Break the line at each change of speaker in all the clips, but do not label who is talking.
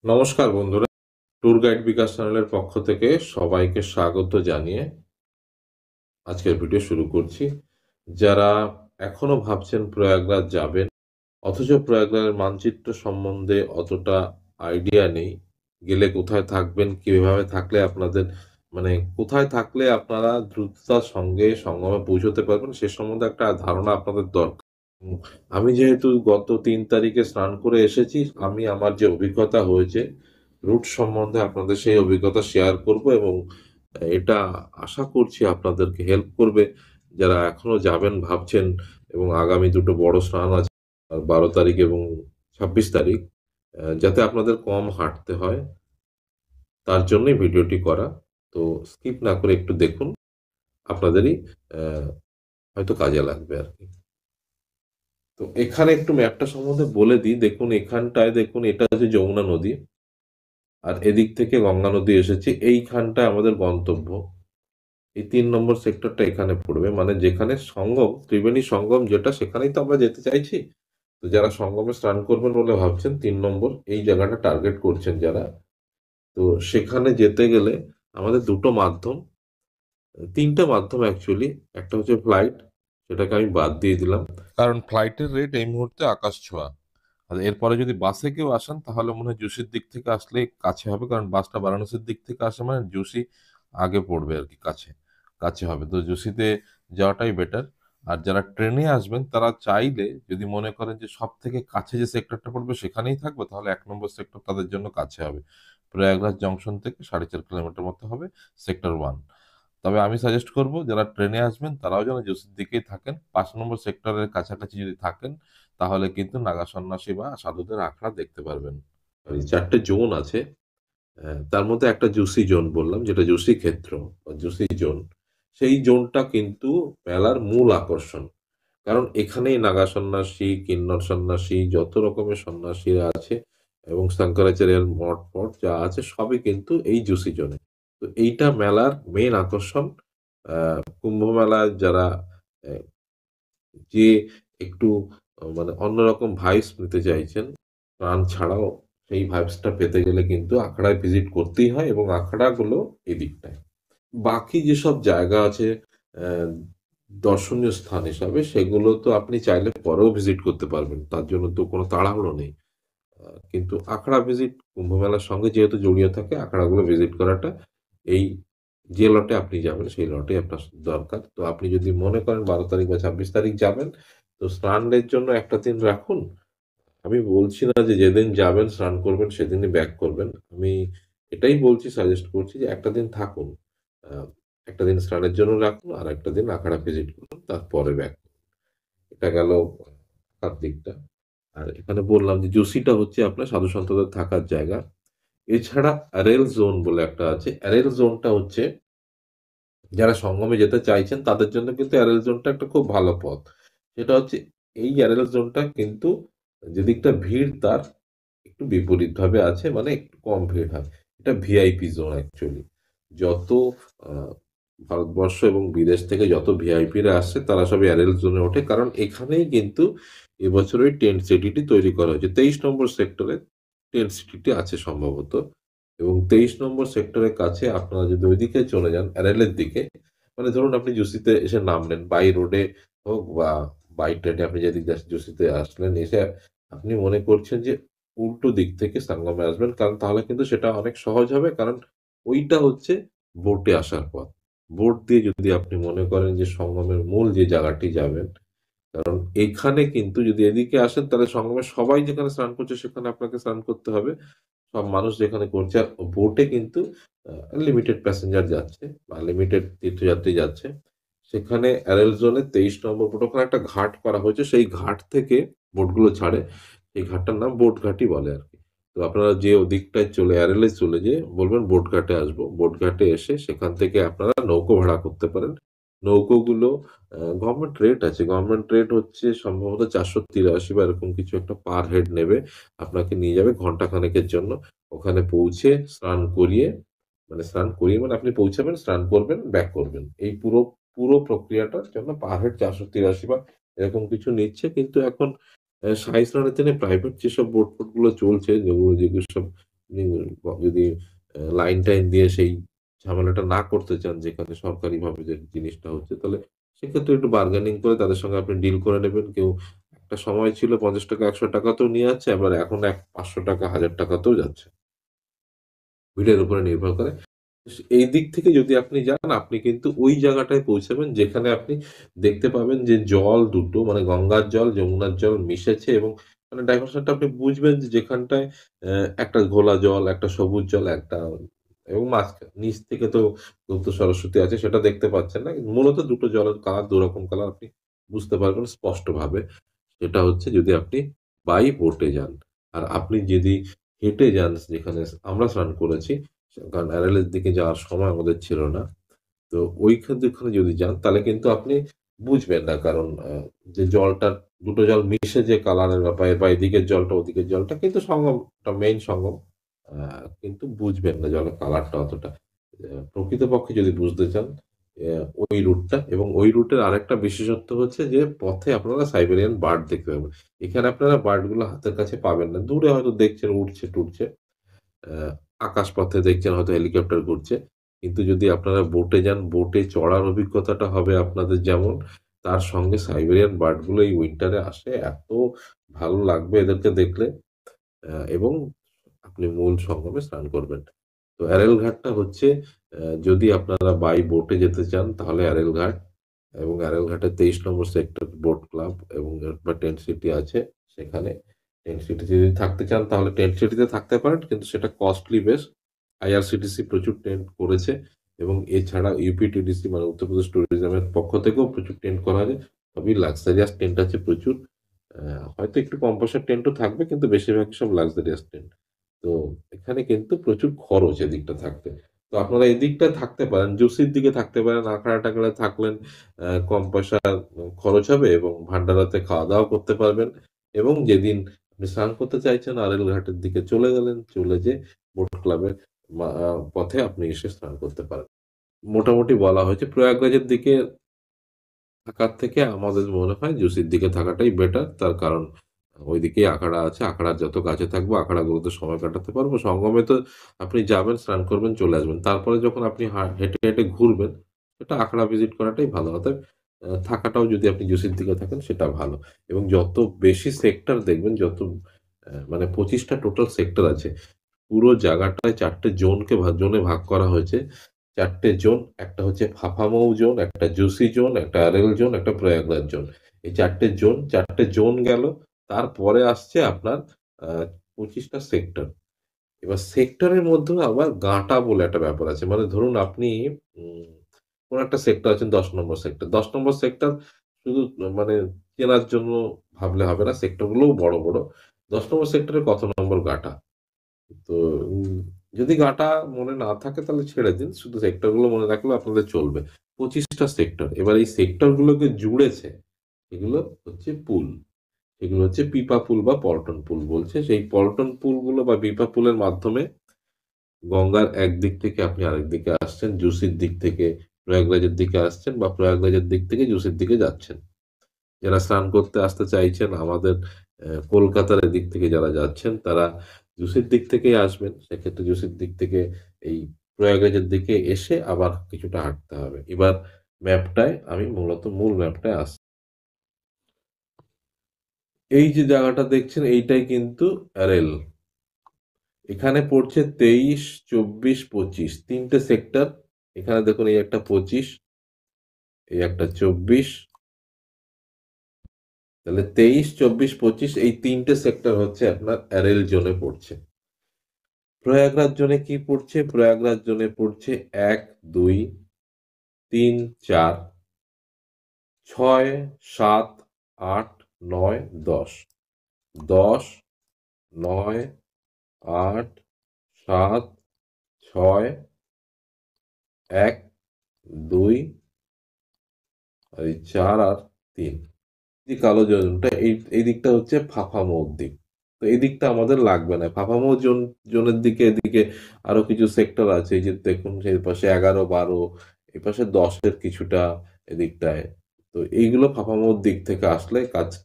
নমস্কার বন্ধুরা, tour guide বিকাশ চ্যানেলের পক্ষ থেকে সবাইকে স্বাগত জানিয়ে আজকের ভিডিও শুরু করছি। যারা এখনো ভাবছেন প্রয়াগরাজ যাবেন, অথচ প্রয়াগরাজের মানচিত্র সম্বন্ধে অতটা আইডিয়া নেই, গেলে কোথায় থাকবেন, কিভাবে থাকলে আপনাদের কোথায় থাকলে আপনারা দ্রুততার সঙ্গে সঙ্গমে পৌঁছতে পারবেন সে সম্বন্ধে একটা ধারণা আপনাদের দরকার। উম, আমি যেহেতু গত 3 তারিখে স্নান করে এসেছি, আমি আমার যে অভিজ্ঞতা হয়েছে রুট সম্বন্ধে আপনাদের সেই অভিজ্ঞতা শেয়ার করব এবং এটা আশা করছি আপনাদেরকে হেল্প করবে যারা এখনো যাবেন ভাবছেন। এবং আগামী দুটো বড় স্নান আছে, 12 তারিখ এবং 26 তারিখ, যাতে আপনাদের কম হাঁটতে হয় তার জন্যই ভিডিওটি করা। তো স্কিপ না করে একটু দেখুন, আপনাদেরই হয়তো কাজে লাগবে আর কি। তো এখানে একটু ম্যাপটা সম্বন্ধে বলে দিই। দেখুন এখানটায়, দেখুন এটা হচ্ছে যমুনা নদী, আর এদিক থেকে গঙ্গা নদী এসেছে। এইখানটায় আমাদের গন্তব্য। এই 3 নম্বর সেক্টরটা এখানে পড়বে, মানে যেখানে সঙ্গম, ত্রিবেণী সঙ্গম যেটা, সেখানেই তো আমরা যেতে চাইছি। তো যারা সঙ্গমে স্নান করবেন বলে ভাবছেন, 3 নম্বর এই জায়গাটা টার্গেট করছেন যারা, তো সেখানে যেতে গেলে আমাদের দুটো মাধ্যম, তিনটে মাধ্যম অ্যাকচুয়ালি। একটা হচ্ছে ফ্লাইট, সেটাকে আমি বাদ দিয়ে দিলাম কারণ ফ্লাইটের রেট এই মুহূর্তে আকাশ ছোঁয়া। আর এরপরে যদি বাসে কেউ আসেন তাহলে মনে হয় জোশীর দিক থেকে আসলে কাছে হবে, কারণ বাসটা বারাণসীর দিক থেকে আসে মানে জোশী আগে পড়বে আর কি, কাছে কাছে হবে। তো জোশীতে যাওয়াটাই বেটার। আর যারা ট্রেনে আসবেন তারা চাইলে যদি মনে করেন যে সব থেকে কাছে যে সেক্টরটা পড়বে সেখানেই থাকবে, তাহলে 1 নম্বর সেক্টর তাদের জন্য কাছে হবে। প্রয়াগরাজ জংশন থেকে 4.5 কিলোমিটার মতো হবে সেক্টর 1। তবে আমি সাজেস্ট করব যারা ট্রেনে আসবেন তারাও যেন জোশীর দিকেই থাকেন, 5 নম্বর সেক্টরের কাছাকাছি যদি থাকেন তাহলে কিন্তু নাগা সন্ন্যাসী বা সাধুদের আখড়া দেখতে পারবেন। ওই 4টে জোন আছে, তার মধ্যে একটা জুসি জোন বললাম, যেটা জুসি ক্ষেত্র বা জুসি জোন। সেই জোনটা কিন্তু মেলার মূল আকর্ষণ, কারণ এখানেই নাগা সন্ন্যাসী, কিন্নর সন্ন্যাসী, যত রকমের সন্ন্যাসীরা আছে এবং শঙ্করাচার্যের মঠ ফট যা আছে সবই কিন্তু এই জুসি জোনে। তো এইটা মেলার মেন আকর্ষণ। কুম্ভ মেলায় যারা আহ, যে একটু অন্যরকম ভাইবস নিতে চাইছেন প্রাণ ছাড়াও, সেই ভাইবসটা পেতে গেলে কিন্তু আখড়ায় ভিজিট করতেই হয়, এবং আখড়াগুলো এই দিকটায়। বাকি যেসব জায়গা আছে আহ, দর্শনীয় স্থান হিসাবে, সেগুলো তো আপনি চাইলে পরেও ভিজিট করতে পারবেন, তার জন্য তো কোনো তাড়াহুড়ো নেই। কিন্তু আখড়া ভিজিট কুম্ভ মেলার সঙ্গে যেহেতু জড়িয়ে থাকে, আখড়াগুলো ভিজিট করাটা এই যে লটে আপনি যাবেন সেই লটে আপনার দরকার। তো আপনি যদি মনে করেন 12 তারিখ বা 26 তারিখ যাবেন, তো স্নানের জন্য একটা দিন রাখুন। আমি বলছি না যে যেদিন যাবেন স্নান করবেন সেদিনই ব্যাক করবেন। আমি এটাই বলছি, সাজেস্ট করছি যে একটা দিন থাকুন। আহ, একটা দিন স্নানের জন্য রাখুন, আর একটা দিন আখাড়া ভিজিট করুন, তারপরে ব্যাক। এটা গেল থাকার দিকটা। আর এখানে বললাম যে জোশীটা হচ্ছে আপনার সাধু সন্তদের থাকার জায়গা। এছাড়া অ্যারেল জোন বলে একটা আছে। অ্যারেল জোনটা হচ্ছে যারা সঙ্গমে যেতে চাইছেন তাদের জন্য কিন্তু অ্যারেল জোনটা একটা খুব ভালো পথ। সেটা হচ্ছে, এই অ্যারেল জোনটা কিন্তু যেদিকটা ভিড় তার একটু বিপরীতভাবে আছে, মানে একটু কম ভিড় হয়। এটা ভিআইপি জোন অ্যাকচুয়ালি। যত আহ, ভারতবর্ষ এবং বিদেশ থেকে যত ভিআইপিরা আসছে তারা সব অ্যারেল জোনে ওঠে, কারণ এখানেই কিন্তু এবছর ওই টেন্ট সিটিটি তৈরি করা হয়েছে। 23 নম্বর সেক্টরে টেন্ট সিটিটি আছে সম্ভবত। এবং 23 নম্বর সেক্টরের কাছে আপনারা যদি ওইদিকে চলে যান অ্যারেলের দিকে, মানে ধরুন আপনি জুসিতে এসে নামলেন বাই রোডে হোক বা বাই ট্রেনে, আপনি যেদিক দিয়ে জুসিতে আসলেন, এসে আপনি মনে করছেন যে উল্টো দিক থেকে সঙ্গমে আসবেন, কারণ তাহলে কিন্তু সেটা অনেক সহজ হবে, কারণ ওইটা হচ্ছে বোটে আসার পথ। বোট দিয়ে যদি আপনি মনে করেন যে সঙ্গমের মূল যে জায়গাটি যাবেন, কারণ এখানে কিন্তু যদি এদিকে আসেন তাহলে সঙ্গমে সবাই যেখানে স্নান করছে সেখানে আপনাকে স্নান করতে হবে, সব মানুষ যেখানে করছে। আর বোটে কিন্তু লিমিটেড প্যাসেঞ্জার যাচ্ছে বা লিমিটেড তীর্থযাত্রী যাচ্ছে। সেখানে অ্যারেল জোনে 23 নম্বর বোট, ওখানে একটা ঘাট করা হয়েছে, সেই ঘাট থেকে বোটগুলো ছাড়ে। সেই ঘাটটার নাম বোট ঘাটই বলে আর কি। তো আপনারা যে ওদিকটায় চলে অ্যারেলে চলে যেয়ে বলবেন বোট ঘাটে আসবো, বোট ঘাটে এসে সেখান থেকে আপনারা নৌকো ভাড়া করতে পারেন। নৌকোগুলো গভর্নমেন্ট রেট আছে, গভর্নমেন্ট রেট হচ্ছে সম্ভবত 483 বা এরকম কিছু একটা পার হেড নেবে। আপনাকে নিয়ে যাবে ঘন্টা খানেকের জন্য। ওখানে পৌঁছে স্নান করিয়ে, মানে আপনি পৌঁছাবেন, স্নান করবেন, ব্যাক করবেন। এই পুরো পুরো প্রক্রিয়াটার জন্য পার হেড 483 বা এরকম কিছু নিচ্ছে। কিন্তু এখন শাহী স্নানের জন্য প্রাইভেট যেসব বোট ফোট গুলো চলছে, যেগুলো যেগুলো সব যদি লাইন টাইন দিয়ে সেই ঝামেলাটা না করতে চান যেখানে সরকারিভাবে যে জিনিসটা হচ্ছে, তাহলে সেক্ষেত্রে একটু বার্গেনিং করে তাদের সঙ্গে আপনি ডিল করে নেবেন। কেউ একটা সময় ছিল ৳৫০, ৳১০০ তেও নিয়ে যাচ্ছে, আবার এখন ৳৫০০, ৳১,০০০ তেও যাচ্ছে। ভিড়ের উপরে নির্ভর করে। এই দিক থেকে যদি আপনি যান, আপনি কিন্তু ওই জায়গাটায় পৌঁছাবেন যেখানে আপনি দেখতে পাবেন যে জল দুটো মানে গঙ্গার জল, যমুনার জল মিশেছে এবং মানে ডাইভারশনটা আপনি বুঝবেন যে যেখানটায় একটা ঘোলা জল, একটা সবুজ জল, একটা এবং নিচ থেকে তো গুপ্ত সরস্বতী আছে সেটা দেখতে পাচ্ছেন না। মূলত দুটো জলের কালার ২ রকম কালার আপনি বুঝতে পারবেন স্পষ্টভাবে। সেটা হচ্ছে যদি আপনি বাই বোটে যান। আর আপনি যদি হেঁটে যান যেখানে আমরা স্নান করেছি, কারণ আড়ালের দিকে যাওয়ার সময় আমাদের ছিল না। তো ওইখানে যদি যান তাহলে কিন্তু আপনি বুঝবেন না। কারণ যে জলটা দুটো জল মিশে যে কালারের ব্যাপার বা এদিকের জলটা ওদিকের জলটা কিন্তু সঙ্গমটা মেইন সঙ্গম। আ কিন্তু বুঝবেন না জলের কালারটা অতটা। প্রকৃতপক্ষে যদি বুঝতে চান ওই রুটটা এবং ওই রুটের আরেকটা বিশেষত্ব হচ্ছে যে পথে আপনারা সাইবেরিয়ান বার্ড দেখতে পাবেন। এখানে আপনারা বার্ড গুলো হাতের কাছে পাবেন না। দূরে হয়তো দেখছেন উড়ছে-টুড়ছে। আ আকাশপথে দেখছেন হয়তো হেলিকপ্টার ঘুরছে। কিন্তু যদি আপনারা বোটে যান, বোটে চড়ার অভিজ্ঞতাটা হবে আপনাদের যেমন, তার সঙ্গে সাইবেরিয়ান বার্ড গুলো এই উইন্টারে আসে। এত ভালো লাগবে এদেরকে দেখলে এবং আপনি মূল সঙ্গমে স্নান করবেন। তো অ্যারেল ঘাটটা হচ্ছে যদি আপনারা বাই বোটে যেতে চান তাহলে অ্যারেল ঘাট এবং অ্যারেল ঘাটের ২৩ নম্বর সেক্টর বোট ক্লাব এবং টেন্ট সিটি আছে সেখানে। টেন্ট সিটিতে যদি থাকতে চান তাহলে টেন্ট সিটিতে থাকতে পারেন। কিন্তু সেটা কস্টলি বেশ। আইআরসিটিসি প্রচুর টেন্ট করেছে এবং এছাড়া ইউপিটিডিসি মানে উত্তরপ্রদেশ ট্যুরিজমের পক্ষ থেকেও প্রচুর টেন্ট করা হয়। সবই লাক্সারিয়াস টেন্ট আছে প্রচুর। হয়তো একটু কম পয়সার টেন্টও থাকবে কিন্তু বেশিরভাগই সব লাক্সারিয়াস টেন্ট। তো এখানে কিন্তু প্রচুর খরচ এদিকটা থাকতে। তো আপনারা এদিকটায় থাকতে পারেন, জুসির দিকে থাকতে পারেন, আখাড়া-টাখাড়ায় থাকলেন, কম পয়সা খরচ হবে এবং ভান্ডারাতে খাওয়া-দাওয়া করতে পারবেন এবং যেদিন আপনি স্নান করতে চাইছেন আড়েল ঘাটের দিকে চলে গেলেন, চলে যেয়ে বোট ক্লাবের মা আ পথে আপনি এসে স্নান করতে পারেন। মোটামুটি বলা হয়েছে প্রয়াগরাজের দিকে থাকার থেকে আমাদের মনে হয় জুসির দিকে থাকাটাই বেটার। তার কারণ ওইদিকেই আখাড়া আছে। আখাড়ার যত কাছে থাকবো আখাড়াগুলোতে সময় কাটাতে পারবো। সঙ্গমে তো আপনি যাবেন, স্নান করবেন, চলে আসবেন। তারপরে যখন আপনি হেঁটে ঘুরবেন, সেটা আখাড়া ভিজিট করাটাই ভালো। অতএব থাকাটাও যদি আপনি জুসির দিকে থাকেন সেটা ভালো। এবং যত বেশি সেক্টর দেখবেন, যত মানে ২৫ টা টোটাল সেক্টর আছে। পুরো জায়গাটায় ৪ টে জোনে ভাগ করা হয়েছে। ৪ টে জোন, একটা হচ্ছে ফাফামৌ জোন, একটা জুসি জোন, একটা আরেল জোন, একটা প্রয়াগরাজ জোন। এই ৪ টে জোন গেল। তারপরে আসছে আপনার আ ২৫ টা সেক্টর। এবার সেক্টরের মধ্যেও আবার গাঁটা বলে একটা ব্যাপার আছে। মানে ধরুন আপনি উম কোন একটা সেক্টর আছেন ১০ নম্বর সেক্টর। ১০ নম্বর সেক্টর শুধু মানে চেনার জন্য ভাবলে হবে না। সেক্টরগুলোও বড়, বড়। ১০ নম্বর সেক্টরে কত নম্বর গাঁটা? তো উম যদি গাঁটা মনে না থাকে তাহলে ছেড়ে দিন। শুধু সেক্টর গুলো মনে রাখলেও আপনাদের চলবে। ২৫ টা সেক্টর। এবার এই সেক্টর গুলোকে জুড়েছে এগুলো হচ্ছে পুল। এগুলো হচ্ছে পিপা পুল বা পল্টন পুল বলছে। সেই পল্টন পুলগুলো বা পিপা পুলের মাধ্যমে গঙ্গার একদিক থেকে আপনি আরেক দিকে আসছেন, জুসির দিক থেকে প্রয়াগরাজের দিকে আসছেন বা প্রয়াগরাজের দিক থেকে জুসির দিকে যাচ্ছেন। যারা স্নান করতে আসতে চাইছেন আমাদের কলকাতার এদিক থেকে যারা যাচ্ছেন তারা জুসির দিক থেকেই আসবেন। সেক্ষেত্রে জুসির দিক থেকে এই প্রয়াগরাজের দিকে এসে আবার কিছুটা হাঁটতে হবে। এবার ম্যাপটায় আমি মূলত মূল ম্যাপটায় এই যে জায়গাটা দেখছেন এইটাই কিন্তু অ্যারেল। এখানে পড়ছে ২৩, ২৪, ২৫ ৩ টে সেক্টর। এখানে দেখুন এই একটা ২৫, এই একটা ২৪, তাহলে ২৩, ২৪, ২৫ এই ৩ টে সেক্টর হচ্ছে আপনার অ্যারেল জোনে পড়ছে। প্রয়াগরাজ জোনে কি পড়ছে? প্রয়াগরাজ জোনে পড়ছে ১, ২, ৩, ৪, ৬, ৭, ৮, ৯, ১০। ১০, ৯, ৮, ৭, ৬, ১, ২ আর এই ৪ আর ৩। যে কালো জোনটা এই দিকটা হচ্ছে ফাফামৌর দিক। তো এই দিকটা আমাদের লাগবে না। ফাফামৌ জোনের দিকে এদিকে আরো কিছু সেক্টর আছে। এই যে দেখুন সেই পাশে ১১, ১২ এপাশে ১০ এর কিছুটা এদিকটায়। তো এইগুলো ফাফামৌর দিক থেকে আসলে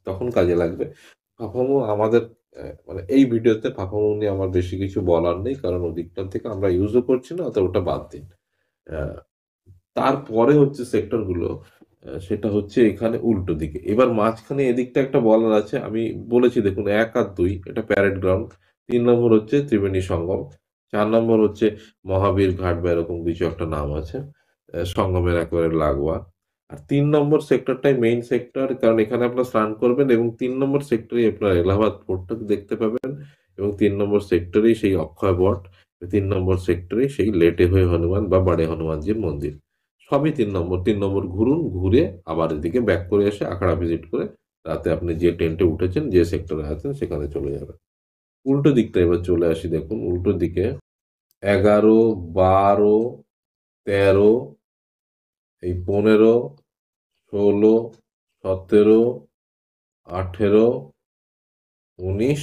তখন কাজে লাগবে। ফাফামৌ আমাদের মানে এই ভিডিওতে পারফর্ম নিয়ে আমার বেশি কিছু বলার নেই, কারণ ওদিকটা থেকে আমরা ইউজও করছি না, অত ওটা বাদ দিন। আহ, তারপরে হচ্ছে সেক্টর গুলো, সেটা হচ্ছে এখানে উল্টো দিকে। এবার মাঝখানে এদিকটা একটা বলার আছে, আমি বলেছি দেখুন 1 আর 2 এটা প্যারেড গ্রাউন্ড, 3 নম্বর হচ্ছে ত্রিবেণী সঙ্গম, 4 নম্বর হচ্ছে মহাবীর ঘাট বা এরকম কিছু একটা নাম আছে, সঙ্গমের একেবারে লাগোয়া। আর 3 নম্বর সেক্টরটাই মেইন সেক্টর, কারণ এখানে আপনার স্নান করবেন, এবং 3 নম্বর সেক্টরে আপনার এলাহাবাদ ফোর্টটা দেখতে পাবেন, এবং 3 নম্বর সেক্টরেই সেই অক্ষয় বট, 3 নম্বর সেক্টরেই সেই লেটে হয়ে হনুমান বা বাড়ে হনুমানজির মন্দির। সবই 3 নম্বর। 3 নম্বর ঘুরুন, ঘুরে আবার এদিকে ব্যাক করে এসে আখাড়া ভিজিট করে রাতে আপনি যে টেন্টে উঠেছেন, যে সেক্টরে আছেন সেখানে চলে যাবেন। উল্টো দিকটা এবার চলে আসি, দেখুন উল্টো দিকে 11, 12, 13, এই 15, 16, 17, 18, 19,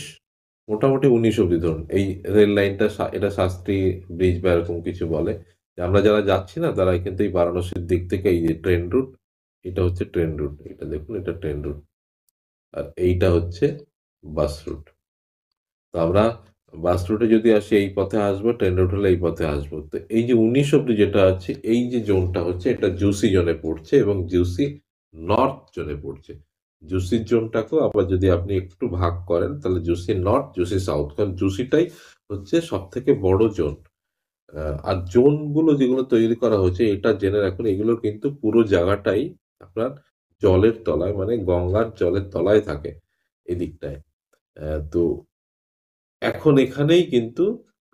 মোটামুটি 19 অব্দি ধরুন। এই রেল লাইনটা এটা শাস্ত্রী ব্রিজ বা এরকম কিছু বলে। যে আমরা যারা যাচ্ছি না তারা কিন্তু এই বারাণসীর দিক থেকে এই যে ট্রেন রুট, এটা হচ্ছে ট্রেন রুট, এটা দেখুন এটা ট্রেন রুট, আর এইটা হচ্ছে বাস রুট। তো আমরা বাস রুটে যদি আসি এই পথে আসবো, ট্রেন রুট হলে এই পথে আসবো। তো এই যে 19 অব্দি যেটা আছে, এই যে জোনটা হচ্ছে এটা জুসি জোনে পড়ছে, এবং জুসি নর্থ জোনে পড়ছে। জুসির জোনটাকেও আবার যদি আপনি একটু ভাগ করেন তাহলে জুসি নর্থ, জুসি সাউথ, কারণ জুসিটাই হচ্ছে সব থেকে বড় জোন। আর জোন গুলো যেগুলো তৈরি করা হয়েছে, এটা জেনে রাখুন এগুলো কিন্তু পুরো জায়গাটাই আপনার জলের তলায়, মানে গঙ্গার জলের তলায় থাকে এদিকটায়। তো এখন এখানেই কিন্তু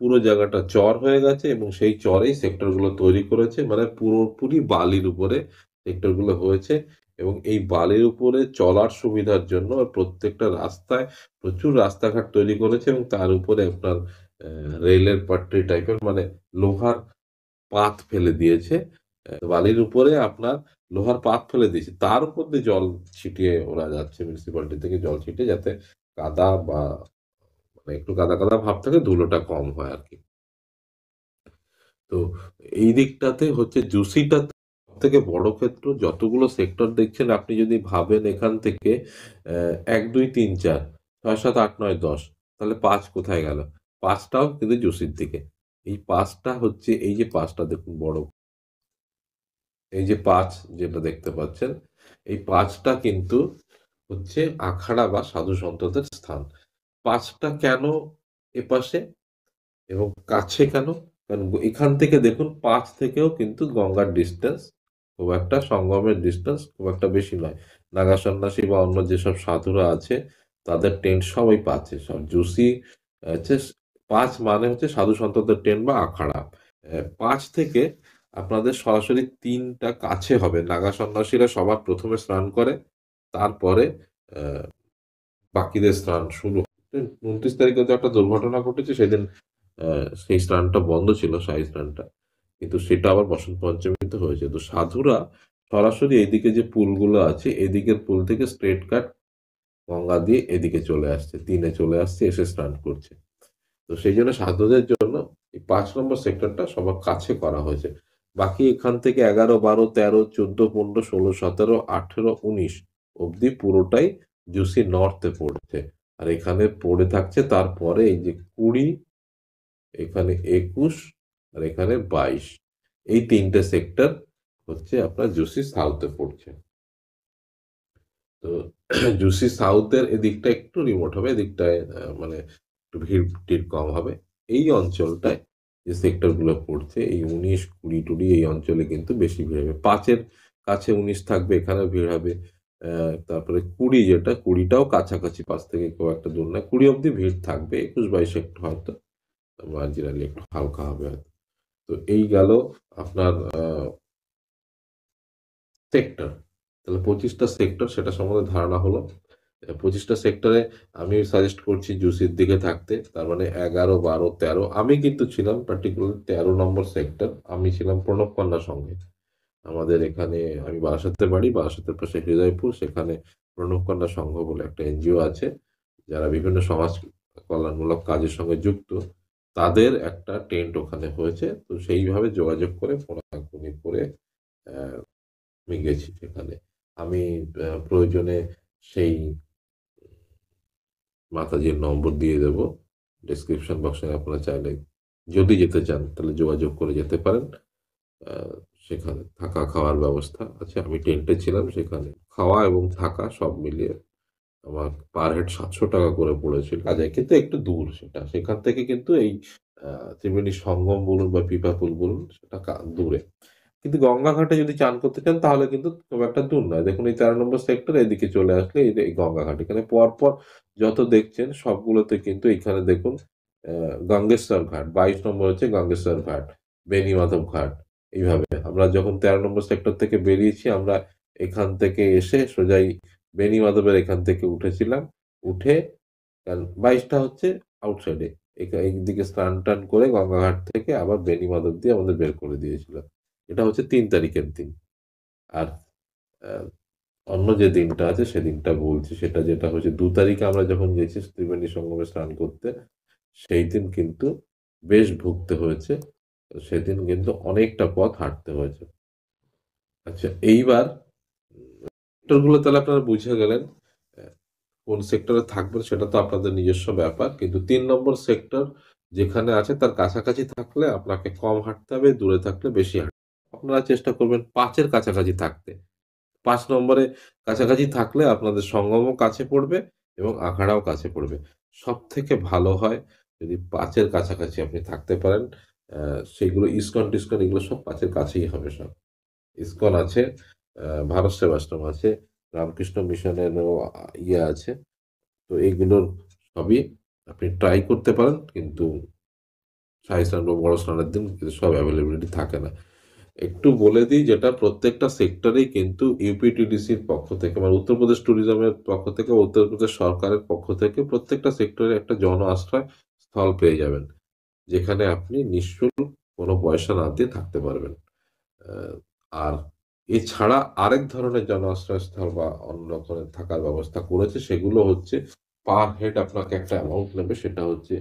পুরো জায়গাটা চর হয়ে গেছে, এবং সেই চরেই সেক্টর গুলো তৈরি করেছে, মানে পুরোপুরি বালির উপরে সেক্টর গুলো হয়েছে। এবং এই বালির উপরে চলার সুবিধার জন্য প্রত্যেকটা রাস্তায় প্রচুর রাস্তাঘাট তৈরি করেছে, এবং তার উপরে আপনার রেলের পাট্রি টাইপের, মানে লোহার পাত ফেলে দিয়েছে। বালির উপরে আপনার লোহার পাত ফেলে দিয়েছে, তার উপর দিয়ে জল ছিটিয়ে ওরা যাচ্ছে, মিউনিসিপ্যালিটি থেকে জল ছিটিয়ে, যাতে কাদা বা মানে একটু কাদা কাদা ভাব থাকে, ধুলোটা কম হয় আর কি। তো এই দিকটাতে হচ্ছে জুসিটা থেকে বড় ক্ষেত্র। যতগুলো সেক্টর দেখছেন আপনি যদি ভাবেন এখান থেকে 1, 2, 3, 4, 6, 7, 8, 9, 10, তাহলে 5 কোথায় গেল? 5টাও কিন্তু জুসির দিকে। এই 5টা হচ্ছে, এই যে 5টা দেখুন বড়, এই যে 5 যেটা দেখতে পাচ্ছেন, এই 5টা কিন্তু হচ্ছে আখাড়া বা সাধু সন্তদের স্থান। 5টা কেন এপাশে এবং কাছে কেন? কারণ এখান থেকে দেখুন 5 থেকেও কিন্তু গঙ্গার ডিস্টেন্স খুব একটা, সঙ্গমের ডিস্টেন্স খুব একটা বেশি নয়। নাগা সন্ন্যাসী বা অন্য যেসব সাধুরা আছে তাদের টেন্ট সবই 5-এ, সব জুসি হচ্ছে 5 মানে হচ্ছে সাধু সন্তদের টেন্ট বা আখাড়া। 5 থেকে আপনাদের সরাসরি 3টা কাছে হবে। নাগা সন্ন্যাসীরা সবার প্রথমে স্নান করে, তারপরে আহ, বাকিদের স্নান শুরু হয়। 29 তারিখে তো একটা দুর্ঘটনা ঘটেছে, সেদিন সেই স্নানটা বন্ধ ছিল, শাহী স্নানটা, কিন্তু সেটা আবার বসন্ত পঞ্চমীতে হয়েছে। তো সাধুরা সরাসরি এইদিকে যে পুলগুলো আছে, এদিকের পুল থেকে স্ট্রেট কাট গঙ্গা দিয়ে এদিকে চলে আসছে, 3-এ চলে আসছে, এসে স্নান করছে। তো সেই জন্য সাধুদের জন্য এই 5 নম্বর সেক্টরটা সবার কাছে করা হয়েছে। বাকি এখান থেকে 11, 12, 13, 14, 15, 16, 17, 18, 19 অব্দি পুরোটাই জুসি নর্থে পড়ছে। আর এখানে পড়ে থাকছে তারপরে এই যে 20, এখানে 21, আর এখানে 22, এই 3টে সেক্টর হচ্ছে আপনার জুসি সাউথে পড়ছে। তো জুসি সাউথের এদিকটা একটু রিমোট হবে, এদিকটায় মানে একটু ভিড় টিড় কম হবে। এই অঞ্চলটায় যে সেক্টর গুলো পড়ছে, এই 19, 20, 20 এই অঞ্চলে কিন্তু বেশি ভিড় হবে। 5-এর কাছে 19 থাকবে, এখানেও ভিড় হবে। তারপরে 20, যেটা 20টাও কাছাকাছি, 5 থেকে খুব একটা দূর না, 20 অব্দি ভিড় থাকবে, 21, 22 একটু হয়তো মার্জিনালি একটু হালকা হবে হয়তো। তো এই গেল আপনার সেক্টর। তাহলে 25টা সেক্টর, সেটা সম্বন্ধে ধারণা হলো। 25টা সেক্টরে আমি সাজেস্ট করছি জুসির দিকে থাকতে, তার মানে 11, 12, 13। আমি কিন্তু ছিলাম পার্টিকুলার 13 নম্বর সেক্টর, আমি ছিলাম প্রণব কন্যা সংঘে। আমাদের এখানে, আমি বারাসাতে বাড়ি, বারাসাতের পাশে হৃদয়পুর, সেখানে প্রণব কন্যা সংঘ বলে একটা এনজিও আছে, যারা বিভিন্ন সমাজ কল্যাণমূলক কাজের সঙ্গে যুক্ত। তাদের একটা টেন্ট ওখানে হয়েছে, তো সেইভাবে যোগাযোগ করে ফোনাফোনি করে আমি গেছি সেখানে। আমি প্রয়োজনে সেই মাতাজির নম্বর দিয়ে দেবো ডেসক্রিপশন বক্সে। আপনারা চাইলে যদি যেতে চান তাহলে যোগাযোগ করে যেতে পারেন। আহ, সেখানে থাকা খাওয়ার ব্যবস্থা আছে। আমি টেন্টে ছিলাম, সেখানে খাওয়া এবং থাকা সব মিলিয়ে আমার পার হেড 700 টাকা করে পড়েছিল। কাজে কিন্তু একটু দূর সেটা, সেখান থেকে কিন্তু এই ত্রিবেণী সঙ্গম বলুন বা পিপাপুল বলুন, সেটা দূরে। কিন্তু গঙ্গাঘাটে যদি চান করতে চান তাহলে কিন্তু খুব একটা দূর নয়। দেখুন এই 13 নম্বর সেক্টর এদিকে চলে আসলে এই গঙ্গাঘাট, এখানে পরপর যত দেখছেন সবগুলোতে কিন্তু এখানে দেখুন গঙ্গেশ্বর ঘাট, 22 নম্বর হচ্ছে গঙ্গেশ্বর ঘাট, বেনিমাধব ঘাট। এইভাবে আমরা যখন 13 নম্বর সেক্টর থেকে বেরিয়েছি, আমরা এখান থেকে এসে সোজাই বেনিমাধবের এখান থেকে উঠেছিলাম। উঠে 22টা হচ্ছে আউটসাইডে, এইদিকে স্নান টান করে গঙ্গাঘাট থেকে আবার বেনিমাধব দিয়ে আমাদের বের করে দিয়েছিল। এটা হচ্ছে 3 তারিখের দিন। আর আহ, অন্য যে দিনটা আছে সেদিনটা বলছি, সেটা যেটা হচ্ছে 2 তারিখে আমরা যখন গেছি ত্রিবেণী সঙ্গমে স্নান করতে, সেই দিন কিন্তু বেশ ভুগতে হয়েছে। সেদিন কিন্তু অনেকটা পথ হাঁটতে হয়েছে। আচ্ছা, এইবার সেক্টরগুলো তাহলে আপনারা বুঝে গেলেন। আহ, কোন সেক্টরে থাকবেন সেটা তো আপনাদের নিজস্ব ব্যাপার, কিন্তু 3 নম্বর সেক্টর যেখানে আছে তার কাছাকাছি থাকলে আপনাকে কম হাঁটতে হবে, দূরে থাকলে বেশি হাঁটতে হবে। আপনারা চেষ্টা করবেন 5-এর কাছাকাছি থাকতে। 5 নম্বরে কাছাকাছি থাকলে আপনাদের সঙ্গমও কাছে পড়বে এবং আখাড়াও কাছে পড়বে। সব থেকে ভালো হয় যদি 5-এর কাছাকাছি আপনি থাকতে পারেন। সেগুলো ইসকন টিসকন এগুলো সব 5-এর কাছেই হবে সব। ইসকন আছে, ভারত সেবাশ্রম আছে, রামকৃষ্ণ মিশনেরও ইয়ে আছে। তো এইগুলোর সবই আপনি ট্রাই করতে পারেন, কিন্তু শাহী স্নান বা বড় স্নানের দিন কিন্তু সব অ্যাভেলেবিলিটি থাকে না। একটু বলে দিই, যেটা প্রত্যেকটা সেক্টরেই কিন্তু ইউপিটিডিসির পক্ষ থেকে মানে উত্তরপ্রদেশ ট্যুরিজমের পক্ষ থেকে, উত্তরপ্রদেশ সরকারের পক্ষ থেকে প্রত্যেকটা সেক্টরে একটা জন আশ্রয় স্থল পেয়ে যাবেন, যেখানে আপনি নিঃশুল্ক কোনো পয়সা না দিয়ে থাকতে পারবেন। আহ, আর এছাড়া আরেক ধরনের জন আশ্রয়স্থল বা অন্য রকমের থাকার ব্যবস্থা করেছে, সেগুলো হচ্ছে পার হেড আপনাকে একটা অ্যামাউন্ট নেবে, সেটা হচ্ছে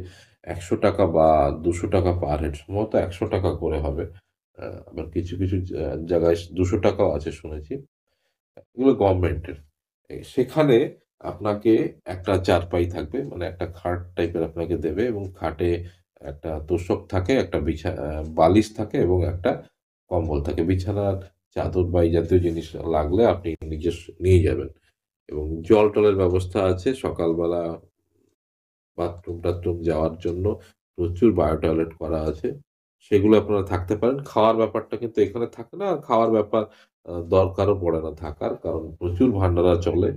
100 টাকা বা 200 টাকা পার হেড, সম্ভবত 100 টাকা করে হবে। আবার কিছু কিছু জায়গায় 200 টাকাও আছে শুনেছি। এগুলো গভর্নমেন্টের। সেখানে আপনাকে একটা চারপাই থাকবে, মানে একটা খাট টাইপের আপনাকে দেবে, এবং খাটে একটা তোশক থাকে, একটা বালিশ থাকে এবং একটা কম্বল থাকে। বিছানার চাদর বা এই জাতীয় জিনিস লাগলে আপনি নিজস্ব নিয়ে যাবেন। এবং জল টলের ব্যবস্থা আছে, সকালবেলা বাথরুম টাথরুম যাওয়ার জন্য প্রচুর বায়ো টয়লেট করা আছে, সেগুলো আপনারা থাকতে পারেন। খাওয়ার ব্যাপারটা কিন্তু এখানে থাকে না, আর খাওয়ার ব্যাপার দরকারও পড়ে না থাকার, কারণ প্রচুর ভান্ডারা চলে।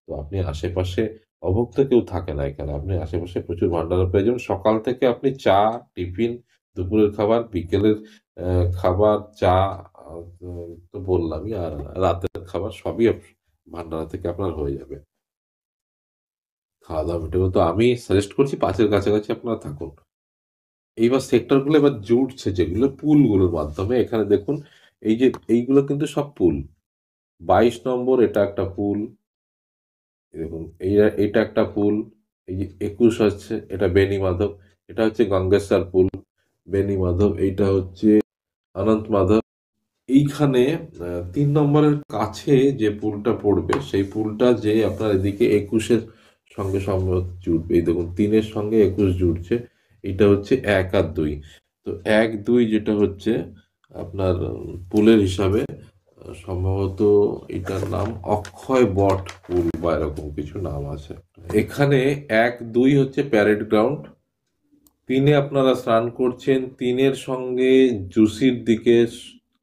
তো আপনি আশেপাশে অভুক্ত কেউ থাকে না এখানে, আপনি আশেপাশে প্রচুর ভান্ডারা পেয়ে যাবেন। সকাল থেকে আপনি চা, টিফিন, দুপুরের খাবার, বিকেলের খাবার, চা, তো বললামই, আর রাতের খাবার সবই ভান্ডারা থেকে আপনার হয়ে যাবে। খাওয়া দাওয়া মিটে যাবে। তো আমি সাজেস্ট করছি 5-এর কাছাকাছি আপনারা থাকুন। এইবার সেক্টরগুলো এবার জুড়ছে যেগুলো পুলগুলোর মাধ্যমে, এখানে দেখুন এই যে এইগুলো কিন্তু সব পুল। 22 নম্বর এটা একটা পুল, দেখুন এইটা একটা পুল। এই যে 21 হচ্ছে এটা বেনি মাধব, এটা হচ্ছে গঙ্গেশ্বর পুল। বেনি মাধব এইটা হচ্ছে অনন্ত মাধব। এইখানে 3 নম্বরের কাছে যে পুলটা পড়বে সেই পুলটা যে আপনার এদিকে 21-এর সঙ্গে সম্ভবত জুড়বে। এই দেখুন 3-এর সঙ্গে 21 জুড়ছে। এটা হচ্ছে 1 আর 2। তো 1-2 যেটা হচ্ছে আপনার পুলের হিসাবে সম্ভবত এটার নাম অক্ষয় বট পুল বা এরকম কিছু নাম আছে। এখানে 1-2 হচ্ছে প্যারেড গ্রাউন্ড। 3-এ আপনারা স্নান করছেন, 3-এর সঙ্গে জুসির দিকে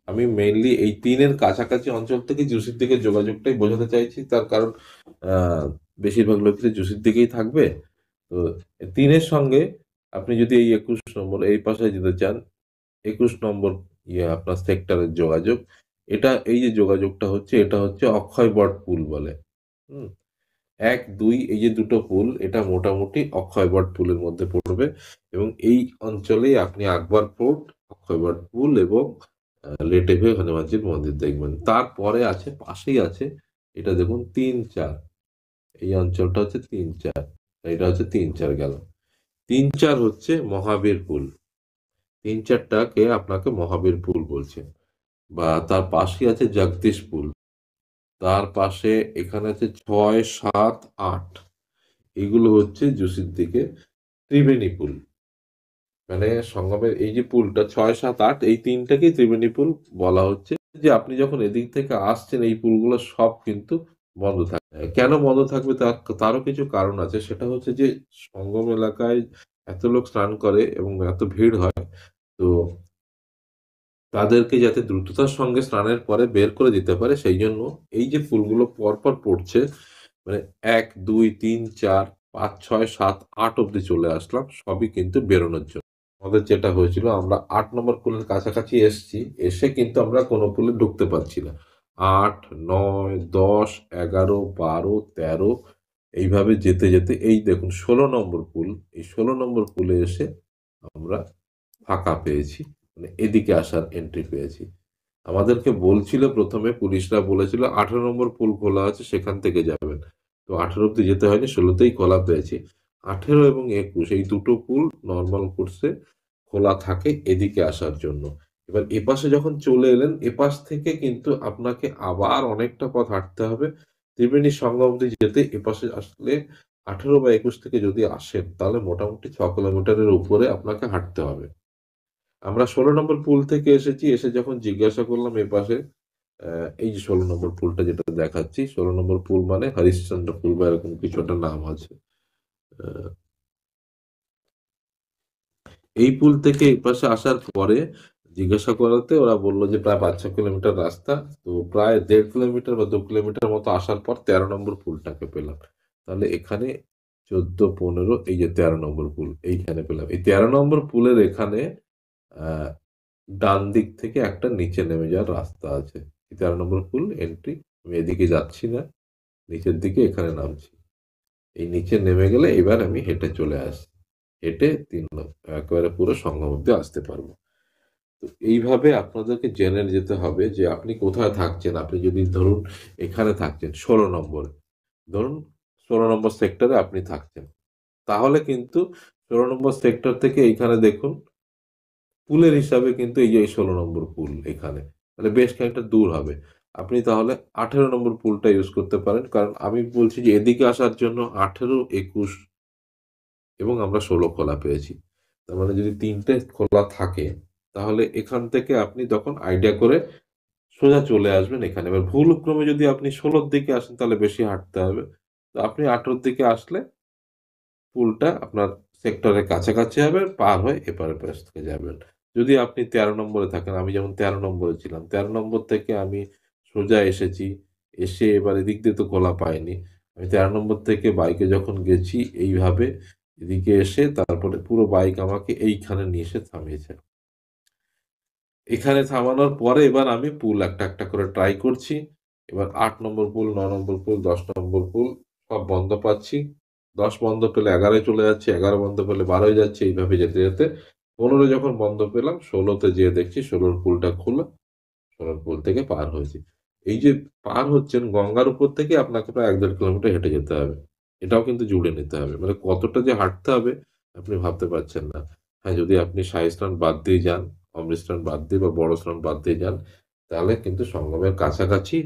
আমি মেইনলি এই 3-এর কাছাকাছি অঞ্চল থেকে জুসির দিকে যোগাযোগটাই বোঝাতে চাইছি, তার কারণ আহ, বেশিরভাগ লোকের জুসির দিকেই থাকবে। তো 3-এর সঙ্গে আপনি যদি এই 21 নম্বর এই পাশে যেতে চান, 21 নম্বর ইয়ে আপনার সেক্টরের যোগাযোগ, এটা এই যে যোগাযোগটা হচ্ছে এটা হচ্ছে অক্ষয় বট পুল বলে। হুম। 1-2 এই যে দুটো পুল এটা মোটামুটি অক্ষয়বট পুলের মধ্যে পড়বে, এবং এই অঞ্চলেই আপনি আকবর ফোর্ট, অক্ষয়বট পুল এবং লেটেভে হনুমানজির মন্দির দেখবেন। তারপরে আছে, পাশেই আছে, এটা দেখুন 3-4, এই অঞ্চলটা হচ্ছে 3-4, এটা হচ্ছে 3-4 গেল। 3-4 হচ্ছে মহাবীর পুল। 3-4টাকে আপনাকে মহাবীর পুল বলছে। বা তার পাশেই আছে জগদীশ পুল। তার পাশে এখানে আছে 6, 7, 8, এইগুলো হচ্ছে জুসির দিকে ত্রিবেণী পুল। মানে সঙ্গমের এই যে পুলটা 6, 7, 8 এই তিনটাকেই ত্রিবেণী পুল বলা হচ্ছে। যে আপনি যখন এদিক থেকে আসছেন এই পুলগুলো সব কিন্তু বন্ধ থাকবে। কেন বন্ধ থাকবে তারও কিছু কারণ আছে। সেটা হচ্ছে যে সঙ্গম এলাকায় এত লোক স্নান করে এবং এত ভিড় হয়, তো তাদেরকে যাতে দ্রুততার সঙ্গে স্নানের পরে বের করে দিতে পারে সেই জন্য এই যে পুলগুলো পরপর পড়ছে, মানে ১, ২, ৩, ৪, ৫, ৬, ৭, ৮ অব্দি চলে আসলাম সবই কিন্তু বেরোনোর জন্য। আমাদের যেটা হয়েছিল আমরা ৮ নম্বর পুলের কাছাকাছি এসছি, এসে কিন্তু আমরা কোনো পুলে ঢুকতে পারছি না। ৮, ৯, ১০, ১১, ১২, ১৩ এইভাবে যেতে, যেতে এই দেখুন ১৬ নম্বর পুল। এই ১৬ নম্বর পুলে এসে আমরা ফাঁকা পেয়েছি। মানে এদিকে আসার এন্ট্রি পেয়েছি। আমাদেরকে বলছিল ১ম এ পুলিশরা বলেছিল ১৮ নম্বর পুল খোলা আছে সেখান থেকে যাবেন। তো ১৮ অব্দি যেতে হয়নি, ১৬ তেই খোলা পেয়েছি। ১৮ এবং ২১ এই দুটো পুল নরমাল কোর্সে খোলা থাকে এদিকে আসার জন্য। এবার এপাশে যখন চলে এলেন, এপাশ থেকে কিন্তু আপনাকে আবার অনেকটা পথ হাঁটতে হবে। ত্রিবেণী সঙ্গম অব্দি যেতে এপাশে আসলে ১৮ বা ২১ থেকে যদি আসেন তাহলে মোটামুটি ৬ কিলোমিটারের উপরে আপনাকে হাঁটতে হবে। আমরা ১৬ নম্বর পুল থেকে এসেছি। এসে যখন জিজ্ঞাসা করলাম এপাশে, এই যে ১৬ নম্বর পুলটা যেটা দেখাচ্ছি, ১৬ নম্বর পুল মানে হরিশ্চন্দ্র পুল বা এরকম কিছু একটা নাম আছে। আ এই পুল থেকে এপাশে আসার পরে জিজ্ঞাসা করাতে ওরা বলল যে প্রায় ৫-৬ কিলোমিটার রাস্তা। তো প্রায় ১.৫ কিলোমিটার বা ২ কিলোমিটার মতো আসার পর ১৩ নম্বর পুলটাকে পেলাম। তাহলে এখানে ১৪, ১৫ এই যে ১৩ নম্বর পুল এইখানে পেলাম। এই ১৩ নম্বর পুলের এখানে আ ডান দিক থেকে একটা নিচে নেমে যাওয়ার রাস্তা আছে। ১৩ নম্বর পুল এন্ট্রি। আমি এদিকে যাচ্ছি না। নিচের দিকে এখানে নামছি। এই নিচে নেমে গেলে এবার আমি হেঁটে চলে আসি। হেঁটে ৩ একেবারে পুরো সঙ্গম অব্দি আসতে পারবো। তো এইভাবে আপনাদেরকে জেনে যেতে হবে যে আপনি কোথায় থাকছেন। আপনি যদি ধরুন এখানে থাকছেন ১৬ নম্বরে। ধরুন ১৬ নম্বর সেক্টরে আপনি থাকছেন। তাহলে কিন্তু ১৬ নম্বর সেক্টর থেকে এইখানে দেখুন পুলের হিসাবে কিন্তু এই যে ১৬ নম্বর পুল এখানে। মানে বেশ খানিকটা দূর হবে। আপনি তাহলে ১৮ নম্বর পুলটা ইউজ করতে পারেন। কারণ আমি বলছি যে এদিকে আসার জন্য ১৮, ২১ এবং আমরা ১৬ খোলা পেয়েছি। তার মানে যদি ৩ টে খোলা থাকে তাহলে এখান থেকে আপনি তখন আইডিয়া করে সোজা চলে আসবেন এখানে। এবার ভুলক্রমে যদি আপনি ১৬ র দিকে আসেন তাহলে বেশি হাঁটতে হবে। তো আপনি ১৮ র দিকে আসলে পুলটা আপনার সেক্টরের কাছাকাছি হবে, পার হয়ে এপার পাশ থেকে যাবেন। যদি আপনি ১৩ নম্বরে থাকেন, আমি যেমন ১৩ নম্বরে ছিলাম। ১৩ নম্বর থেকে আমি সোজা এসেছি। এসে এবার এদিক দিয়ে তো খোলা পাইনি। আমি ১৩ নম্বর থেকে বাইকে যখন গেছি এইভাবে এদিকে এসে তারপরে পুরো বাইক আমাকে এইখানে নিয়ে এসে থামিয়েছে। এখানে থামানোর পরে এবার আমি পুল একটা, একটা করে ট্রাই করছি। এবার ৮ নম্বর পুল, ৯ নম্বর পুল, ১০ নম্বর পুল সব বন্ধ পাচ্ছি। ১০ বন্ধ পেলে ১১ য় চলে যাচ্ছি, ১১ বন্ধ পেলে ১২ য় যাচ্ছি। এইভাবে যেতে, যেতে ১৫ যখন বন্ধ পেলাম ১৬ তে যেয়ে দেখছি ১৬ র পুলটা খোলা। ১৬ র পুল থেকে পার হয়েছি। এই যে পার হচ্ছেন গঙ্গার উপর থেকে আপনাকে প্রায় ১-১.৫ কিলোমিটার হেঁটে যেতে হবে। এটাও কিন্তু জুড়ে নিতে হবে। মানে কতটা যে হাঁটতে হবে আপনি ভাবতে পারছেন না। হ্যাঁ, যদি আপনি শাহী স্নান বাদ দিয়ে যান, অমৃত স্নান বাদ দিয়ে বা বড় স্নান বাদ দিয়ে যান, তাহলে কিন্তু সঙ্গমের কাছাকাছি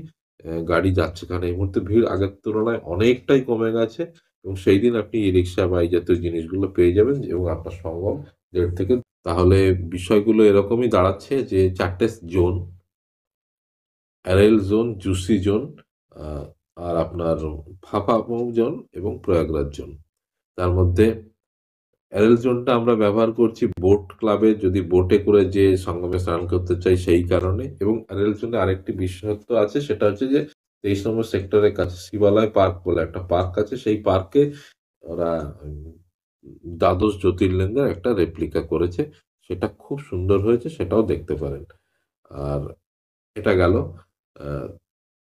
গাড়ি যাচ্ছে। কারণ এই মুহূর্তে ভিড় আগের তুলনায় অনেকটাই কমে গেছে এবং সেইদিন আপনি ই-রিক্সা বা এই জাতীয় জিনিসগুলো পেয়ে যাবেন এবং আপনার সঙ্গম ১.৫ থেকে তাহলে বিষয়গুলো এরকমই দাঁড়াচ্ছে যে ৪ টে জোন, অ্যারেল জোন, জুসি জোন, আ আর আপনার ফাফামৌ জোন এবং প্রয়াগরাজ জোন। তার মধ্যে অ্যারেল জোনটা আমরা ব্যবহার করছি বোট ক্লাবে যদি বোটে করে যেয়ে সঙ্গমে স্নান করতে চাই সেই কারণে এবং অ্যারেল জোনে আরেকটি বিশেষত্ব আছে সেটা হচ্ছে যে ২৩ নম্বর সেক্টরের কাছে শিবালয় পার্ক বলে একটা পার্ক আছে। সেই পার্কে ওরা দ্বাদশ জ্যোতির্লিঙ্গের একটা রেপ্লিকা করেছে। সেটা খুব সুন্দর হয়েছে, সেটাও দেখতে পারেন। আর এটা গেল আ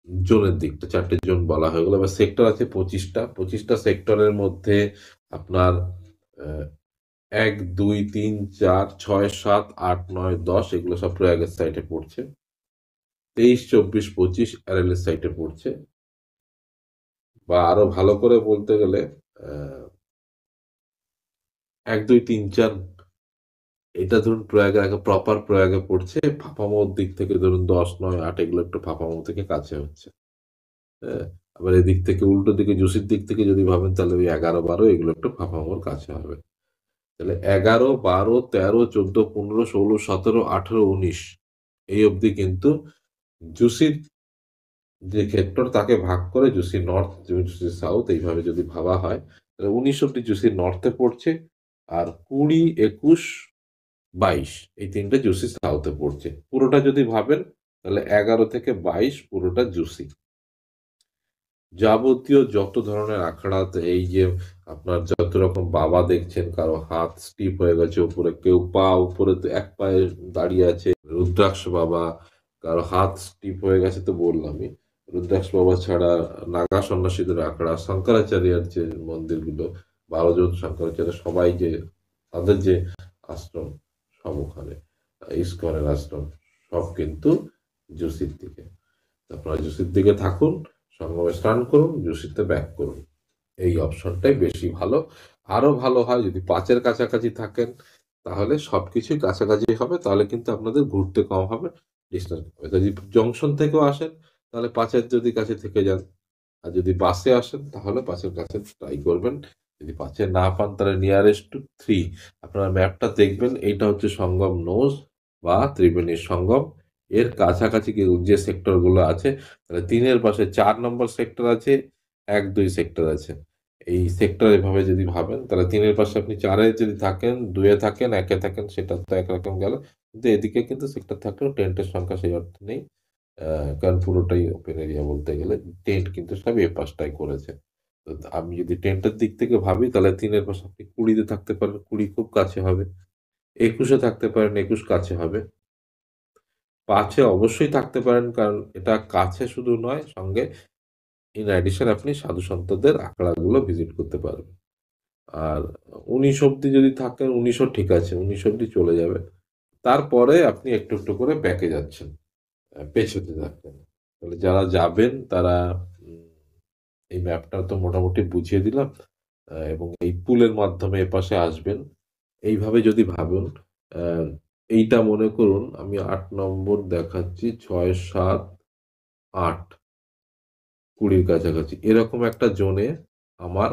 জোনের দিকটা ৪ টে জোন বলা হয়ে গেল। এবার সেক্টর আছে ২৫ টা। ২৫ টা সেক্টরের মধ্যে আপনার অ্যা ১, ২, ৩, ৪, ৬, ৭, ৮, ৯, ১০ এগুলো সব প্রয়াগের সাইডে পড়ছে। ২৩, ২৪, ২৫ অ্যারেলের সাইডে পড়ছে। বা আরো ভালো করে বলতে গেলে অ্যা ১, ২, ৩, ৪ এটা ধরুন প্রয়াগে আগে প্রপার প্রয়াগে পড়ছে। ফাফামৌর দিক থেকে ধরুন ১০, ৯, ৮ এগুলো একটু ফাফামৌ থেকে কাছে হচ্ছে। হ্যাঁ? আবার এদিক থেকে উল্টো দিকে জুসির দিক থেকে যদি ভাবেন তাহলে ওই 11-12 এগুলো একটু ফাফামোর কাছে হবে। তাহলে 11, 12, 13, 14, 15, 16, 17, 18, 19 এই অবধি কিন্তু জুসির যে ক্ষেত্র তাকে ভাগ করে জুসি নর্থ, জুসি সাউথ এইভাবে যদি ভাবা হয় তাহলে 19 অব্দি জুসি নর্থে পড়ছে, আর 20, 21, 22 এই তিনটে জুসি সাউথে পড়ছে। পুরোটা যদি ভাবেন তাহলে 11 থেকে 22 পুরোটা জুসি। যাবতীয় যত ধরনের আখড়াতে এই যে আপনার যত রকম বাবা দেখছেন, কারো হাত স্টিপ হয়ে গেছে উপরে, কেউ পা উপরে তো এক পায়ে দাঁড়িয়ে আছে রুদ্রাক্ষ বাবা, কারো হাত স্টিপ হয়ে গেছে তো বললামই। রুদ্রাক্ষ বাবা ছাড়া নাগা সন্ন্যাসীদের আখড়া, শঙ্করাচার্যের যে মন্দিরগুলো, 12 জন শঙ্করাচার্য সবাই যে তাদের যে আশ্রম সব ওখানে, ইস্কনের আশ্রম সব কিন্তু জুসির দিকে। আপনারা জুসির দিকে থাকুন, সঙ্গমে স্নান করুন, জুসিতে ব্যাক করুন, এই অপশনটাই বেশি ভালো। আরো ভালো হয় যদি 5-এর কাছাকাছি থাকেন, তাহলে সবকিছুই কাছাকাছি হবে, তাহলে কিন্তু আপনাদের ঘুরতে কম হবে, ডিস্টেন্স হবে। যদি জংশন থেকেও আসেন তাহলে 5-এর যদি কাছে থেকে যান, আর যদি বাসে আসেন তাহলে 5-এর কাছে ট্রাই করবেন। যদি 5-এ না পান তাহলে নিয়ারেস্ট টু 3, আপনারা ম্যাপটা দেখবেন, এইটা হচ্ছে সঙ্গম নোজ বা ত্রিবেণীর সঙ্গম, এর কাছাকাছি যে সেক্টর গুলো আছে, তাহলে 3-এর পাশে 4 নম্বর সেক্টর আছে, 1-2 সেক্টর আছে। এই সেক্টর এভাবে যদি ভাবেন তাহলে 3-এর পাশে আপনি 4-এ যদি থাকেন, 2-এ থাকেন, 1-এ থাকেন, সেটা তো একরকম গেল। কিন্তু এদিকে কিন্তু সেক্টর থাকলেও টেন্টের সংখ্যা সেই অর্থে নেই, কারণ পুরোটাই ওপেন এরিয়া বলতে গেলে। টেন্ট কিন্তু সব এ পাশটাই করেছে। তো আমি যদি টেন্টের দিক থেকে ভাবি তাহলে 3-এর পাশে আপনি 20-তে থাকতে পারেন, 20 খুব কাছে হবে। 21-এ থাকতে পারেন, 21 কাছে হবে। 5-এ অবশ্যই থাকতে পারেন, কারণ এটা কাছে শুধু নয়, সঙ্গে ইন অ্যাডিশন আপনি সাধু সন্তদের আখড়াগুলো ভিজিট করতে পারবেন। আর 19 অব্দি যদি থাকেন, 19ও ঠিক আছে, 19 অব্দি চলে যাবে। তারপরে আপনি একটু একটু করে ব্যাকে যাচ্ছেন, পেছোতে থাকবেন। তাহলে যারা যাবেন তারা উম, এই ম্যাপটা তো মোটামুটি বুঝিয়ে দিলাম, এবং এই পুলের মাধ্যমে এপাশে আসবেন এইভাবে যদি ভাবেন। আহ, এইটা মনে করুন আমি 8 নম্বর দেখাচ্ছি, 6, 7, 8, 20-র কাছাকাছি এরকম একটা জোনে আমার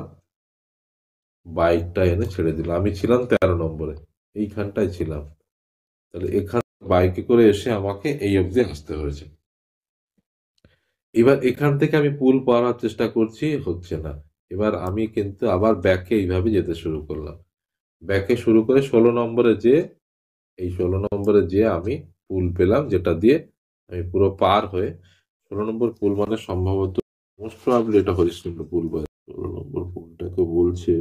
বাইকটা এনে ছেড়ে দিল। আমি ছিলাম 13 নম্বরে, এইখানটায় ছিলাম। তাহলে এখান বাইকে করে এসে আমাকে এই অবধি আসতে হয়েছে। এবার এখান থেকে আমি পুল পার হওয়ার চেষ্টা করছি, হচ্ছে না। এবার আমি কিন্তু আবার ব্যাকে এইভাবে যেতে শুরু করলাম, ব্যাকে শুরু করে 16 নম্বরে যে, এই 16 নম্বরে যে আমি পুল পেলাম, যেটা দিয়ে আমি পুরো পার হয়ে 16 নম্বর পুল মানে সম্ভবত মোস্ট প্রবাবলি এটা হরিশ্চন্দ্র পুল বলে। 16 নম্বর পুলটাকে বলছে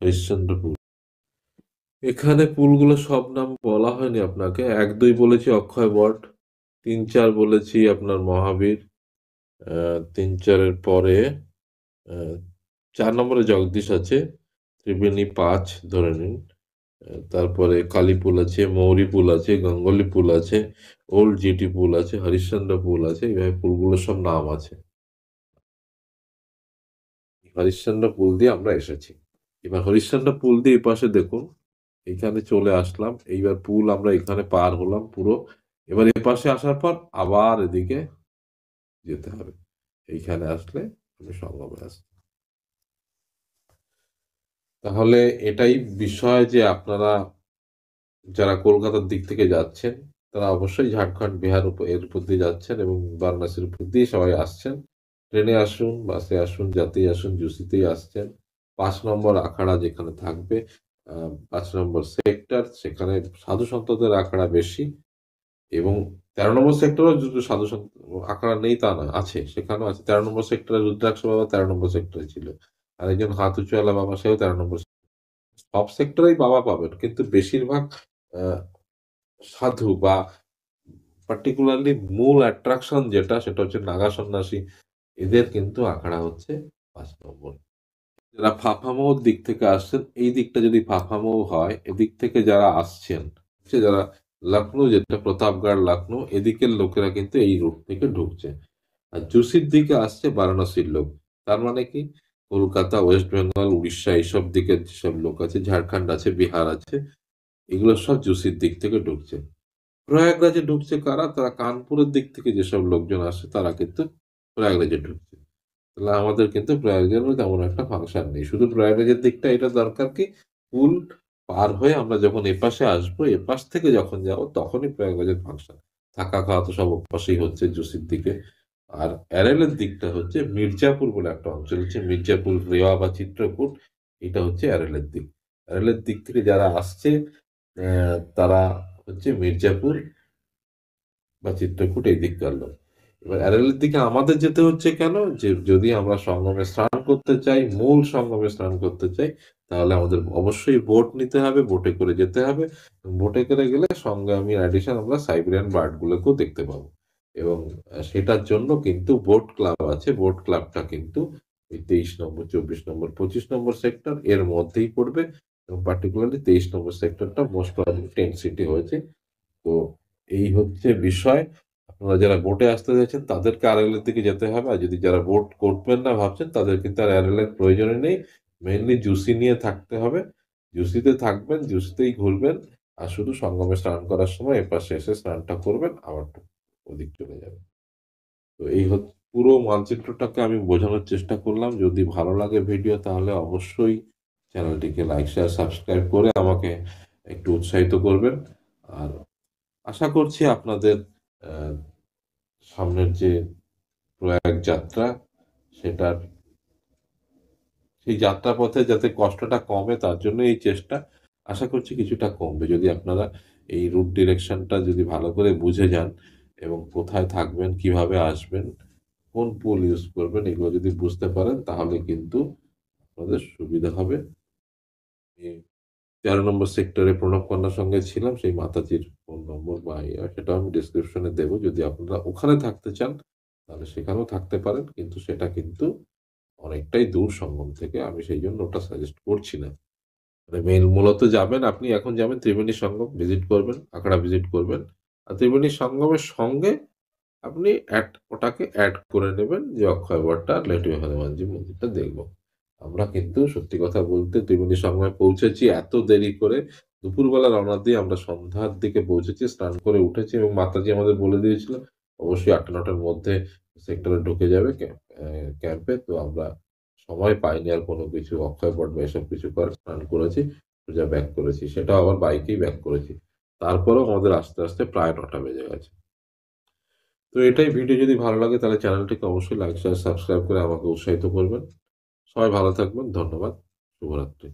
হরিশ্চন্দ্র পুল। এখানে পুলগুলো সব নাম বলা হয়নি আপনাকে, 1-2 বলেছি অক্ষয় বট, 3-4 বলেছি আপনার মহাবীর, 3-4-এর পরে 4 নম্বরে জগদীশ আছে, ত্রিবেণী 5 ধরে নিন, তারপরে কালী পুল আছে, মৌরি পুল আছে, গঙ্গোলি পুল আছে, ওল্ড জিটি পুল আছে, হরিশ্চন্দ্র পুল আছে, এইভাবে পুলগুলোর সব নাম আছে। হরিশ্চন্দ্র পুল দিয়ে আমরা এসেছি। এবার হরিশ্চন্দ্র পুল দিয়ে এই পাশে দেখুন, এইখানে চলে আসলাম। এইবার পুল আমরা এখানে পার হলাম পুরো। এবার এ পাশে আসার পর আবার এদিকে যেতে হবে, এইখানে আসলে আমি সঙ্গমে আসবো। তাহলে এটাই বিষয় যে আপনারা যারা কলকাতার দিক থেকে যাচ্ছেন তারা অবশ্যই ঝাড়খণ্ড, বিহার এর উপর দিয়ে যাচ্ছেন এবং বারাণসীর উপর দিয়ে সবাই আসছেন। ট্রেনে আসুন, বাসে আসুন, যাতেই আসুন, জুসিতেই আসছেন। 5 নম্বর আখাড়া যেখানে থাকবে, 5 নম্বর সেক্টর, সেখানে সাধু সন্তদের আখড়া বেশি। এবং 13 নম্বর সেক্টরও সাধু সন্ত আখড়া নেই তা নয়, আছে, সেখানেও আছে। 13 নম্বর সেক্টরে রুদ্রাক্ষ বাবা 13 নম্বর সেক্টরে ছিল, আর একজন হাত উঁচুওয়ালা বাবা, সেও 13 নম্বর। সব সেক্টরেই বাবা পাবেন, কিন্তু বেশিরভাগ আহ, সাধু বা পার্টিকুলারলি মূল অ্যাট্রাকশন যেটা, সেটা হচ্ছে নাগা সন্ন্যাসী, এদের কিন্তু আখড়া হচ্ছে 5 নম্বর। যারা ফাফামৌর দিক থেকে আসছেন, এই দিকটা যদি ফাফামৌ হয়, এদিক থেকে যারা আসছেন, হচ্ছে যারা লখনৌ, যেটা প্রতাপগড় লখনৌ, এদিকের লোকেরা কিন্তু এই রুট থেকে ঢুকছে। আর জুসির দিকে আসছে বারাণসীর লোক। তার মানে কি, কলকাতা, ওয়েস্ট বেঙ্গল, উড়িষ্যা এইসব দিকের যেসব লোক আছে, ঝাড়খণ্ড আছে, বিহার আছে, এগুলো সব জুসির দিক থেকে ঢুকছে। প্রয়াগরাজে ঢুকছে কারা, তারা কানপুরের দিক থেকে যেসব লোকজন আসে তারা কিন্তু প্রয়াগরাজে ঢুকছে। তাহলে আমাদের কিন্তু প্রয়াগরাজেরও তেমন একটা ফাংশন নেই। শুধু প্রয়াগরাজের দিকটা এটা দরকার কি, পুল পার হয়ে আমরা যখন এপাশে আসবো, এপাশ থেকে যখন যাবো তখনই প্রয়াগরাজের ফাংশন। থাকা খাওয়া তো সব ওপাশেই হচ্ছে জোশীর দিকে। আর অ্যারেলের দিকটা হচ্ছে মির্জাপুর বলে একটা অঞ্চল হচ্ছে মির্জাপুর, রেওয়া বা চিত্রকূট। এটা হচ্ছে অ্যারেলের দিক। অ্যারেলের দিক থেকে যারা আসছে তারা হচ্ছে মির্জাপুর বা চিত্রকূট এই দিককার লোক। এবার অ্যারেলের দিকে আমাদের যেতে হচ্ছে কেন? যে যদি আমরা সঙ্গমে স্নান করতে চাই, মূল সঙ্গমে স্নান করতে চাই, তাহলে আমাদের অবশ্যই বোট নিতে হবে, বোটে করে যেতে হবে। বোটে করে গেলে সঙ্গে আমি অ্যাডিশন আমরা সাইবেরিয়ান বার্ড গুলোকেও দেখতে পাবো। এবং সেটার জন্য কিন্তু বোট ক্লাব আছে। বোট ক্লাবটা কিন্তু এই 23 নম্বর, 24 নম্বর, 25 নম্বর সেক্টর এর মধ্যেই পড়বে। এবং পার্টিকুলারলি 23 নম্বর সেক্টরটা মোস্ট প্রবাবলি টেন্ট সিটি হয়েছে। তো এই হচ্ছে বিষয়। আপনারা যারা বোটে আসতে চাইছেন তাদেরকে আরএল এর দিকে যেতে হবে। আর যদি যারা বোট করবেন না ভাবছেন তাদের কিন্তু আর আরএল এর প্রয়োজনই নেই। মেইনলি জুসি নিয়ে থাকতে হবে। জুসিতে থাকবেন, জুসিতেই ঘুরবেন। আর শুধু সঙ্গমে স্নান করার সময় এপাশে এসে স্নানটা করবেন, আবার ওদিক চলে যাবেন। তো এই হচ্ছে পুরো মানচিত্রটাকে আমি বোঝানোর চেষ্টা করলাম। যদি ভালো লাগে ভিডিও তাহলে অবশ্যই চ্যানেলটিকে লাইক, শেয়ার, সাবস্ক্রাইব করে আমাকে একটু উৎসাহিত করবেন। আর আশা করছি আপনাদের আহ, সামনের যে প্রয়াগ যাত্রা, সেটার সেই যাত্রাপথে যাতে কষ্টটা কমে তার জন্য এই চেষ্টা। আশা করছি কিছুটা কমবে যদি আপনারা এই রুট ডিরেকশনটা যদি ভালো করে বুঝে যান এবং কোথায় থাকবেন, কিভাবে আসবেন, কোন পুল ইউজ করবেন, এগুলো যদি বুঝতে পারেন তাহলে কিন্তু আপনাদের সুবিধা হবে। আমি 13 নম্বর সেক্টরে প্রণব কন্যার সঙ্গে ছিলাম, সেই মাতাজির ফোন নম্বর বা সেটা আমি ডিসক্রিপশনে দেবো। যদি আপনারা ওখানে থাকতে চান তাহলে সেখানেও থাকতে পারেন, কিন্তু সেটা কিন্তু অনেকটাই দূর সঙ্গম থেকে। আমি সেই জন্য ওটা সাজেস্ট করছি না। মানে মেন মূলত যাবেন, আপনি এখন যাবেন ত্রিবেণী সঙ্গম ভিজিট করবেন, আখড়া ভিজিট করবেন। আর ত্রিবেণী সঙ্গমের সঙ্গে আপনি ওটাকে অ্যাড করে নেবেন যে অক্ষয় বটটা, লেটুয়া হনুমানজি মন্দিরটা দেখবো। আমরা কিন্তু সত্যি কথা বলতে ত্রিবেণী সঙ্গমে পৌঁছেছি এত দেরি করে। দুপুরবেলা রওনা দিয়ে আমরা সন্ধ্যার দিকে পৌঁছেছি, স্নান করে উঠেছি এবং মাতাজি আমাদের বলে দিয়েছিল অবশ্যই 8টা-9টার মধ্যে সেক্টরে ঢুকে যাবে ক্যাম্পে। তো আমরা সময় পাইনি আর কোনো কিছু অক্ষয় বট বা এসব কিছু করে স্নান করেছি, সোজা ব্যাক করেছি। সেটাও আবার বাইকেই ব্যাক করেছি। তারপরেও আমাদের আস্তে আস্তে প্রায় 9টা বেজে গেছে। তো এটাই, ভিডিও যদি ভালো লাগে তাহলে চ্যানেলটিকে অবশ্যই লাইক, শেয়ার, সাবস্ক্রাইব করে আমাকে উৎসাহিত করবেন। সবাই ভালো থাকবেন। ধন্যবাদ। শুভরাত্রি।